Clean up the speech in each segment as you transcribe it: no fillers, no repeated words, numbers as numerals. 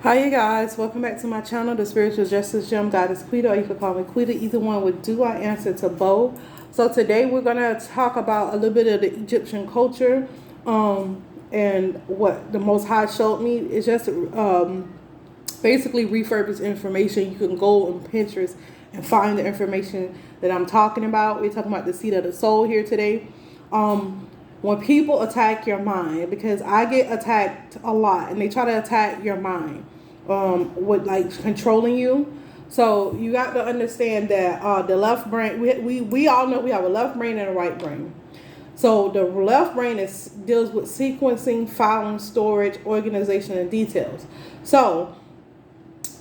Hi, you guys. Welcome back to my channel, The Spiritual Justice Gem Goddess Quita, or you could call me Quita. Either one would do. I answer to both. So today we're going to talk about a little bit of the Egyptian culture, and what the Most High showed me is just basically refurbished information. You can go on Pinterest and find the information that I'm talking about. We're talking about the seed of the soul here today. When people attack your mind, because I get attacked a lot, and they try to attack your mind, with like controlling you. So you got to understand that the left brain, we all know we have a left brain and a right brain. So the left brain deals with sequencing, filing, storage, organization, and details. So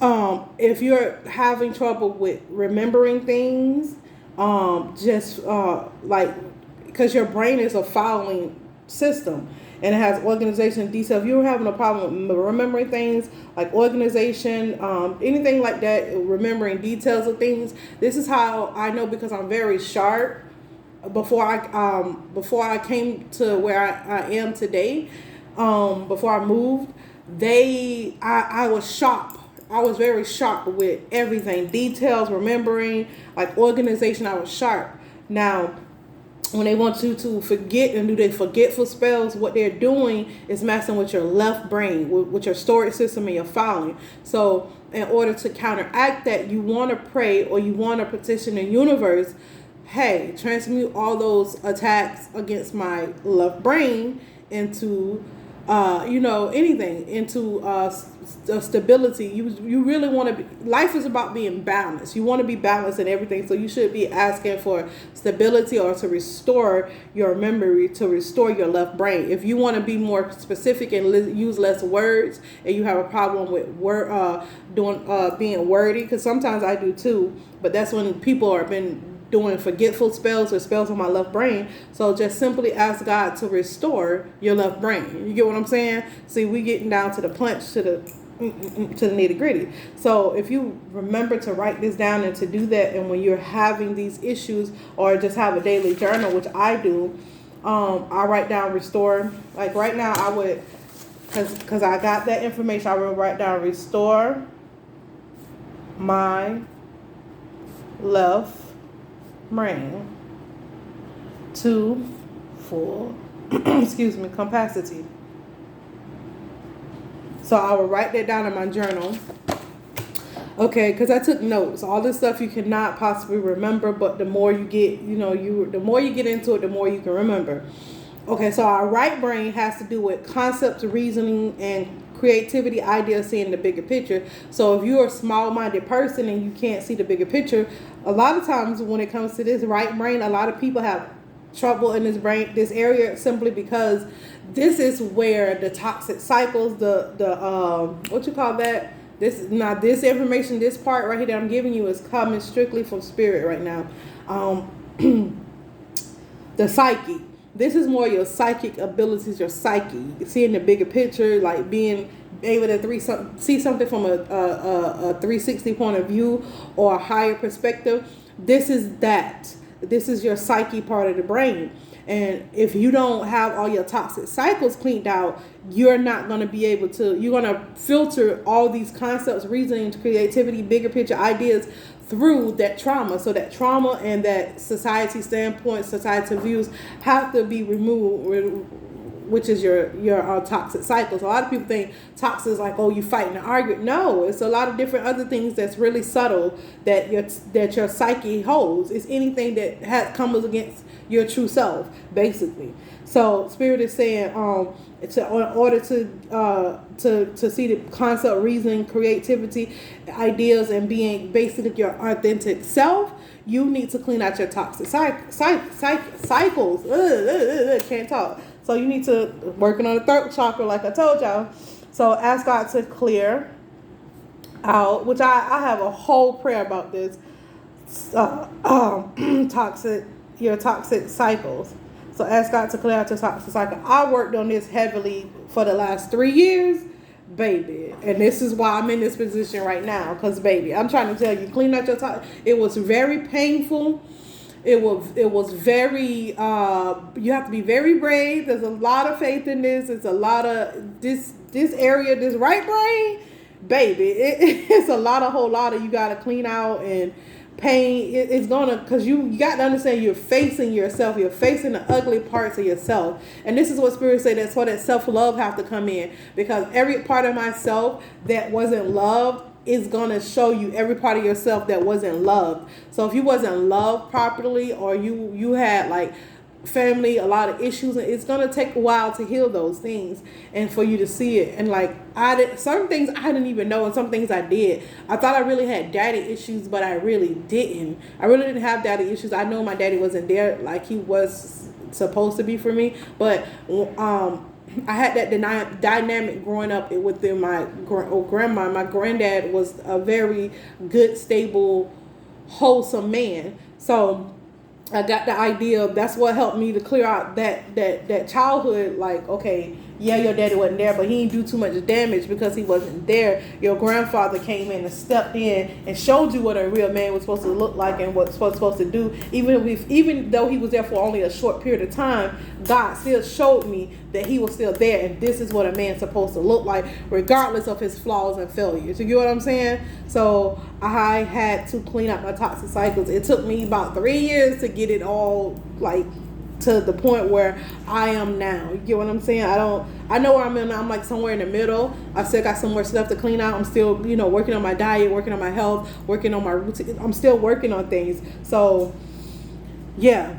if you're having trouble with remembering things, just like because your brain is a filing system and it has organization and detail. If you're having a problem with remembering things like organization, anything like that, remembering details of things, this is how I know, because I'm very sharp. Before I came to where I am today, before I moved, I was sharp. I was very sharp with everything, details, remembering, like organization. I was sharp. Now, when they want you to forget and do their forgetful spells, what they're doing is messing with your left brain, with your storage system and your filing. So in order to counteract that, you want to pray, or you want to petition the universe, hey, transmute all those attacks against my left brain into anything, into stability. You really want to be, life is about being balanced. You want to be balanced in everything, so you should be asking for stability, or to restore your memory, to restore your left brain. If you want to be more specific and use less words, and you have a problem with being wordy, because sometimes I do too, but that's when people are been doing forgetful spells or spells on my left brain. So just simply ask God to restore your left brain. You get what I'm saying? See, we getting down to the punch, to the nitty gritty. So if you remember to write this down and to do that, and when you're having these issues, or just have a daily journal, which I do, I write down restore. Like right now, I would, because I got that information, I will write down restore my left brain to full excuse me, capacity. So I will write that down in my journal. Okay, because I took notes. All this stuff you cannot possibly remember, but the more you get, the more you get into it, the more you can remember. Okay, so our right brain has to do with concepts, reasoning, and creativity, ideas, seeing the bigger picture. So if you're a small-minded person and you can't see the bigger picture, a lot of times when it comes to this right brain, a lot of people have trouble in this area, simply because this is where the toxic cycles, what you call that? This information, this part right here that I'm giving you is coming strictly from spirit right now. The psyche. This is more your psychic abilities, your psyche, seeing the bigger picture, like being able to see something from a 360 point of view, or a higher perspective. This is your psyche part of the brain. And if you don't have all your toxic cycles cleaned out, you're not going to be able to, you're going to filter all these concepts, reasoning, creativity, bigger picture ideas through that trauma. So that trauma and that society standpoint, societal views have to be removed, which is your toxic cycles. A lot of people think toxic is like, oh, you fighting and arguing. No, it's a lot of different other things that's really subtle that your psyche holds. It's anything that comes against your true self, basically. So spirit is saying, in order to see the concept, reasoning, creativity, ideas, and being basically your authentic self, you need to clean out your toxic cycles. Can't talk. So you need to working on the throat chakra, like I told y'all. So ask God to clear out, which I have a whole prayer about this. Your toxic cycles. So ask God to clear out your toxic cycle. I worked on this heavily for the last 3 years, baby, and this is why I'm in this position right now. Cause baby, I'm trying to tell you, clean out your toxic. It was very painful. It was very, you have to be very brave. There's a lot of faith in this. It's a lot of this area, this right brain. baby, it's a lot, a whole lot of you got to clean out and pain. It's gonna, because you got to understand you're facing yourself. You're facing the ugly parts of yourself, and this is what Spirit say. That's why that self-love have to come in, because every part of myself that wasn't loved is gonna show you every part of yourself that wasn't loved. So if you wasn't loved properly, or you had like family, a lot of issues, and it's gonna take a while to heal those things and for you to see it. And like I did certain things I didn't even know, and some things I did. I thought I really had daddy issues, but I really didn't. I really didn't have daddy issues. I know my daddy wasn't there like he was supposed to be for me, but I had that dynamic growing up within my grandma. My granddad was a very good, stable, wholesome man. So I got the idea. That's what helped me to clear out that childhood. Like, okay, yeah, your daddy wasn't there, but he didn't do too much damage because he wasn't there. Your grandfather came in and stepped in and showed you what a real man was supposed to look like and what was supposed to do. Even though he was there for only a short period of time, God still showed me that he was still there, and this is what a man's supposed to look like, regardless of his flaws and failures. You get what I'm saying? So I had to clean up my toxic cycles. It took me about 3 years to get it all like to the point where I am now. You get what I'm saying? I know where I'm in. I'm like somewhere in the middle. I still got some more stuff to clean out. I'm still, working on my diet, working on my health, working on my routine. I'm still working on things. So, yeah.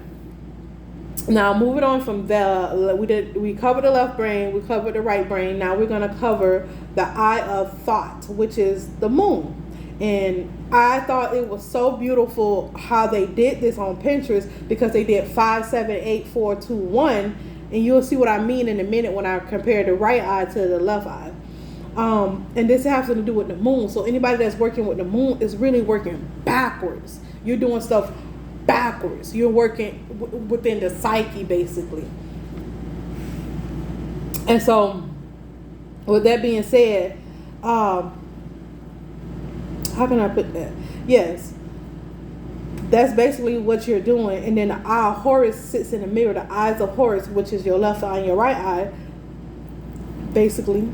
Now, moving on from we covered the left brain, we covered the right brain. Now we're going to cover the eye of thought, which is the moon. And I thought it was so beautiful how they did this on Pinterest, because they did 5, 7, 8, 4, 2, 1, and you'll see what I mean in a minute when I compare the right eye to the left eye. And this has to do with the moon. So anybody that's working with the moon is really working backwards. You're doing stuff backwards. You're working within the psyche, basically. And so, with that being said, how can I put that? Yes. That's basically what you're doing. And then the eye of Horus sits in the mirror. The eyes of Horus, which is your left eye and your right eye. Basically,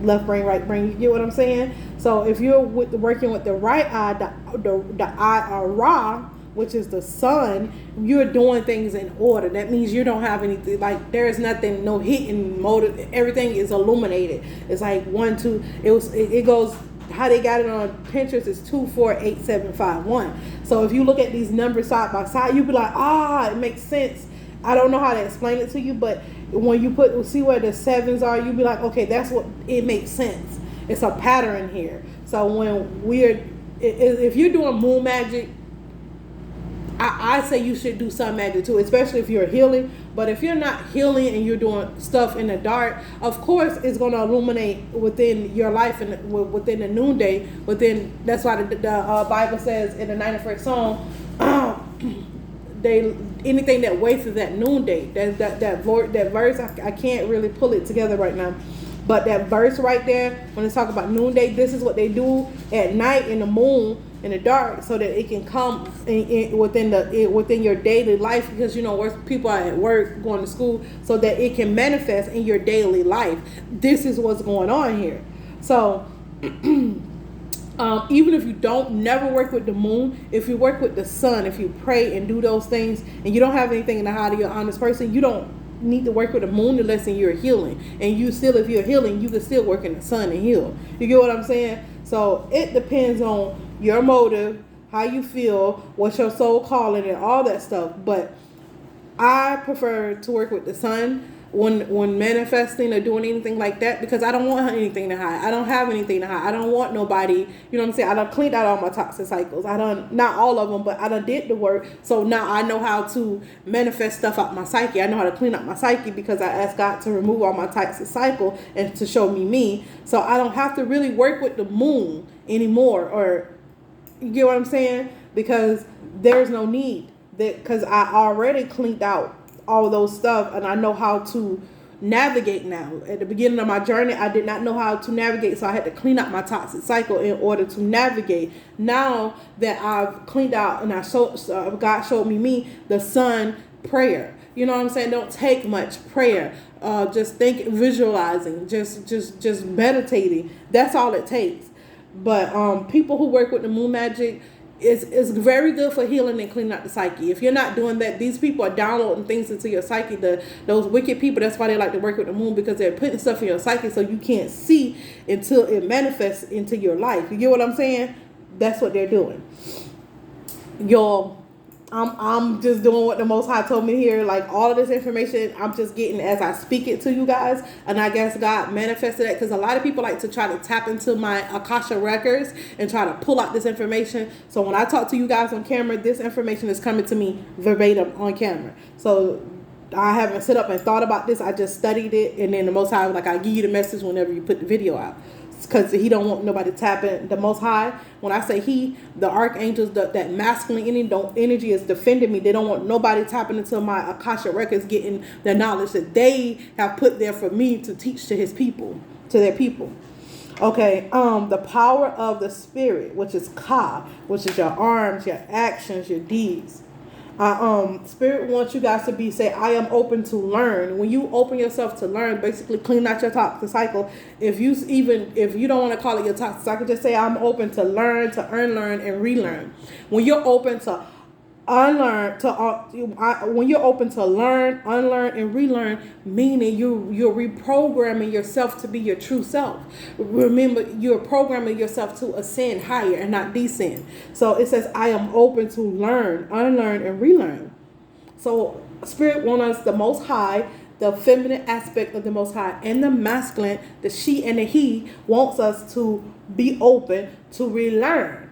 left brain, right brain. You get what I'm saying? So if you're working with the right eye, the eye of Ra, which is the sun, you're doing things in order. That means you don't have anything, like there is nothing, no hidden motive. Everything is illuminated. It's like 1, 2. It goes. How they got it on Pinterest is 2, 4, 8, 7, 5, 1. So if you look at these numbers side by side, you'll be like, it makes sense. I don't know how to explain it to you, but when you see where the 7s are, you'll be like, okay, that's what it makes sense. It's a pattern here. So if you're doing moon magic, I say you should do sun magic too, especially if you're healing. But if you're not healing and you're doing stuff in the dark, of course it's going to illuminate within your life and within the noonday. That's why the Bible says in the 91st Psalm, anything that wastes is at noonday. That verse, I can't really pull it together right now. But that verse right there, when they talk about noonday, this is what they do at night in the moon, in the dark, so that it can come within your daily life, because where people are at work, going to school, so that it can manifest in your daily life. This is what's going on here. So even if you never work with the moon, if you work with the sun, if you pray and do those things, and you don't have anything in the heart of your honest person, you don't need to work with the moon unless you're healing. And if you're healing, you can still work in the sun and heal. You get what I'm saying? So it depends on your motive, how you feel, what's your soul calling, and all that stuff. But I prefer to work with the sun when manifesting or doing anything like that, because I don't want anything to hide. I don't have anything to hide. I don't want nobody, you know what I'm saying? I done cleaned out all my toxic cycles. Not all of them, but I done did the work. So now I know how to manifest stuff out my psyche. I know how to clean up my psyche, because I asked God to remove all my toxic cycle and to show me. So I don't have to really work with the moon anymore, or you get what I'm saying? Because there's no need, because I already cleaned out all those stuff, and I know how to navigate now. At the beginning of my journey, I did not know how to navigate, so I had to clean up my toxic cycle in order to navigate. Now that I've cleaned out and God showed me the sun prayer. You know what I'm saying? Don't take much prayer. just visualizing, just meditating. That's all it takes. But people who work with the moon magic is very good for healing and cleaning out the psyche. If you're not doing that, these people are downloading things into your psyche. Those wicked people, that's why they like to work with the moon, because they're putting stuff in your psyche so you can't see until it manifests into your life. You get what I'm saying? That's what they're doing. I'm just doing what the Most High told me here. Like, all of this information, I'm just getting as I speak it to you guys. And I guess God manifested that, because a lot of people like to try to tap into my Akasha records and try to pull out this information. So when I talk to you guys on camera, this information is coming to me verbatim on camera. So I haven't sit up and thought about this. I just studied it. And then the Most High was like, I'll give you the message whenever you put the video out. Because he don't want nobody tapping the Most High. When I say he, the archangels, that masculine energy is defending me. They don't want nobody tapping into my Akasha records, getting the knowledge that they have put there for me to teach to his people, to their people. Okay, the power of the spirit, which is Ka, which is your arms, your actions, your deeds. Spirit wants you guys to say, I am open to learn. When you open yourself to learn, basically clean out your toxic cycle. If you don't want to call it your toxic cycle, just say, I'm open to learn, to unlearn, and relearn. When you're open to when you're open to learn, unlearn, and relearn, meaning you're reprogramming yourself to be your true self. Remember, you're programming yourself to ascend higher and not descend. So it says, I am open to learn, unlearn, and relearn. So Spirit wants us, the Most High, the feminine aspect of the Most High, and the masculine, the she and the he, wants us to be open to relearn.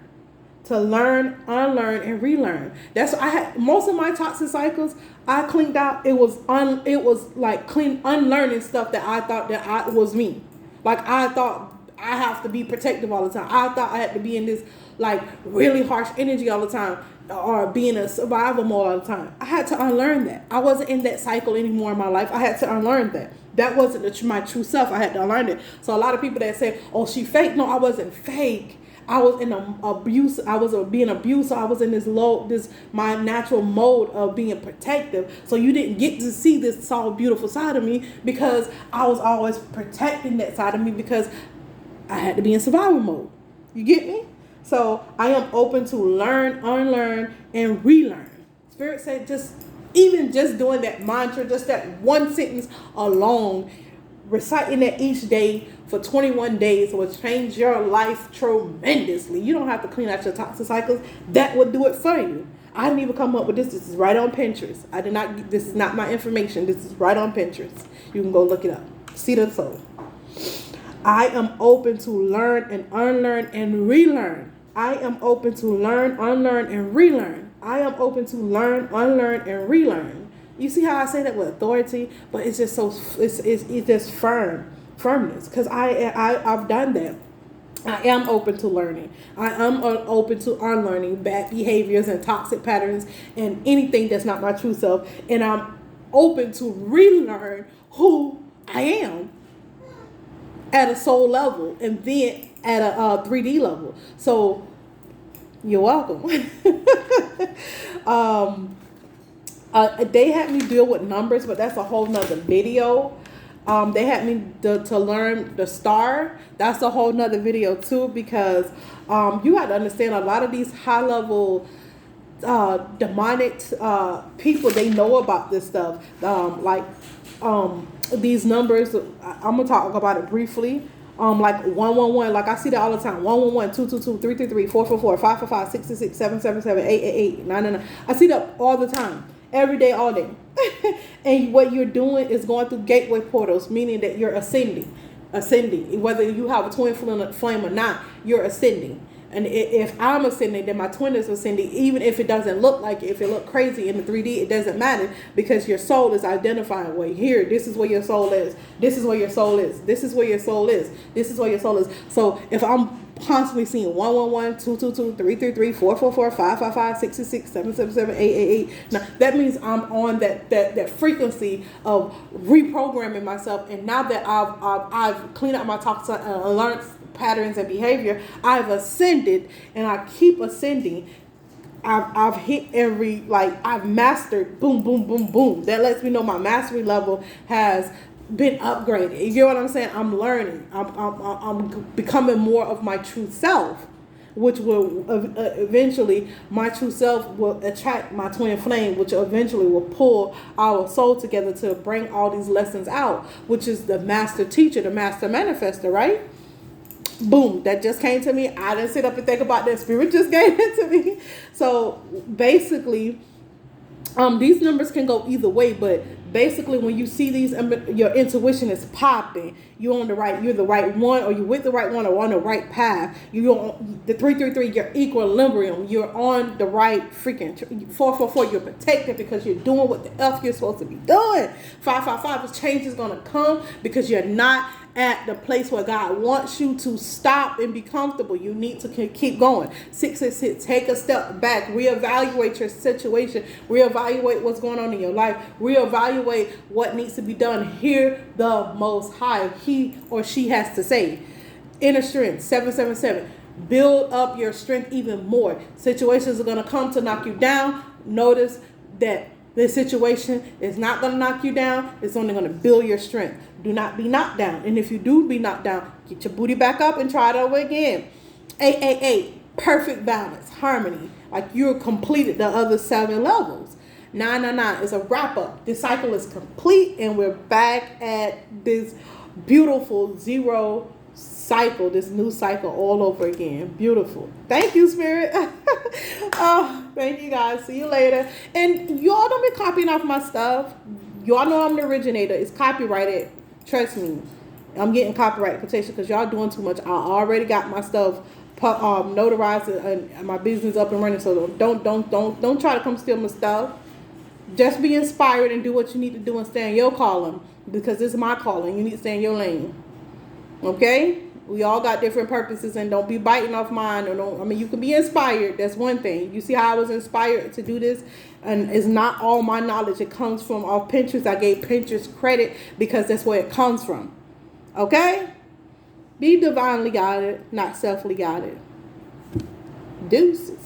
To learn, unlearn, and relearn. That's I had most of my toxic cycles. I cleaned out. It was like unlearning stuff that I thought that I was me. Like, I thought I have to be protective all the time. I thought I had to be in this like really harsh energy all the time, or be in a survival mode all the time. I had to unlearn that. I wasn't in that cycle anymore in my life. I had to unlearn that. That wasn't my true self. I had to unlearn it. So a lot of people that say, "Oh, she fake." No, I wasn't fake. I was in abuse. I was being abused. So I was in my natural mode of being protective. So you didn't get to see this soft, beautiful side of me, because I was always protecting that side of me, because I had to be in survival mode. You get me? So I am open to learn, unlearn, and relearn. Spirit said, just doing that mantra, just that one sentence alone, reciting that each day for 21 days will change your life tremendously. You don't have to clean out your toxic cycles. That will do it for you. I didn't even come up with this. This is right on Pinterest. This is not my information. This is right on Pinterest. You can go look it up. Seed of the soul. I am open to learn and unlearn and relearn. I am open to learn, unlearn, and relearn. I am open to learn, unlearn, and relearn. You see how I say that with authority, but it's just it's just firmness, because I've done that. I am open to learning. I am open to unlearning bad behaviors and toxic patterns and anything that's not my true self, and I'm open to relearn who I am at a soul level, and then at a 3D level. So you're welcome. They had me deal with numbers, but that's a whole nother video. They had me to learn the star. That's a whole nother video too, because you have to understand, a lot of these high level demonic people, they know about this stuff. These numbers, I'm gonna talk about it briefly. Like 111, like I see that all the time. 111, 222, 333, 444, 555, 666, 777, 888, 999. I see that all the time. Every day, all day. And what you're doing is going through gateway portals, meaning that you're ascending. Whether you have a twin flame or not, you're ascending. And if I'm ascending, then my twin is ascending. Even if it doesn't look like it, if it look crazy in the 3D, it doesn't matter, because your soul is identifying, well, here, this is where your soul is. This is where your soul is. This is where your soul is. This is where your soul is. So if I'm constantly seeing 111, 222, 333, 444, 555, 666, 777, 888. Now that means I'm on that frequency of reprogramming myself. And now that I've cleaned out my toxic learned patterns and behavior, I've ascended, and I keep ascending. I've hit I've mastered, boom, boom, boom, boom. That lets me know my mastery level has been upgraded. You get what I'm saying? I'm learning. I'm becoming more of my true self, which will eventually, my true self will attract my twin flame, which eventually will pull our soul together to bring all these lessons out, which is the master teacher, the master manifester, right? Boom, that just came to me. I didn't sit up and think about that. Spirit just gave it to me. So basically, these numbers can go either way, but basically when you see these, your intuition is popping. You're the right one, or you're with the right one, or on the right path. You're on the 333, you're equilibrium. You're on the right freaking 444. You're protected because you're doing what the F you're supposed to be doing. 555, this change is gonna come because you're not at the place where God wants you to stop and be comfortable. You need to keep going. 666, take a step back, reevaluate your situation, reevaluate what's going on in your life, reevaluate what needs to be done. Hear the Most High, he or she has to say. Inner strength, 777, build up your strength even more. Situations are going to come to knock you down. Notice that this situation is not going to knock you down. It's only going to build your strength. Do not be knocked down. And if you do be knocked down, get your booty back up and try it over again. 888, perfect balance, harmony. Like you're completed the other 7 levels. 999 is a wrap up. This cycle is complete and we're back at this beautiful 0 cycle, this new cycle all over again. Beautiful. Thank you, Spirit. Oh, thank you guys. See you later. And y'all don't be copying off my stuff. Y'all know I'm the originator. It's copyrighted. Trust me. I'm getting copyright protection because y'all doing too much. I already got my stuff notarized and my business up and running. So don't try to come steal my stuff. Just be inspired and do what you need to do and stay in your calling, because this is my calling. You need to stay in your lane. Okay? We all got different purposes, and don't be biting off mine. You can be inspired. That's one thing. You see how I was inspired to do this? And it's not all my knowledge. It comes from off Pinterest. I gave Pinterest credit because that's where it comes from. Okay? Be divinely guided, not selfly guided. Deuces.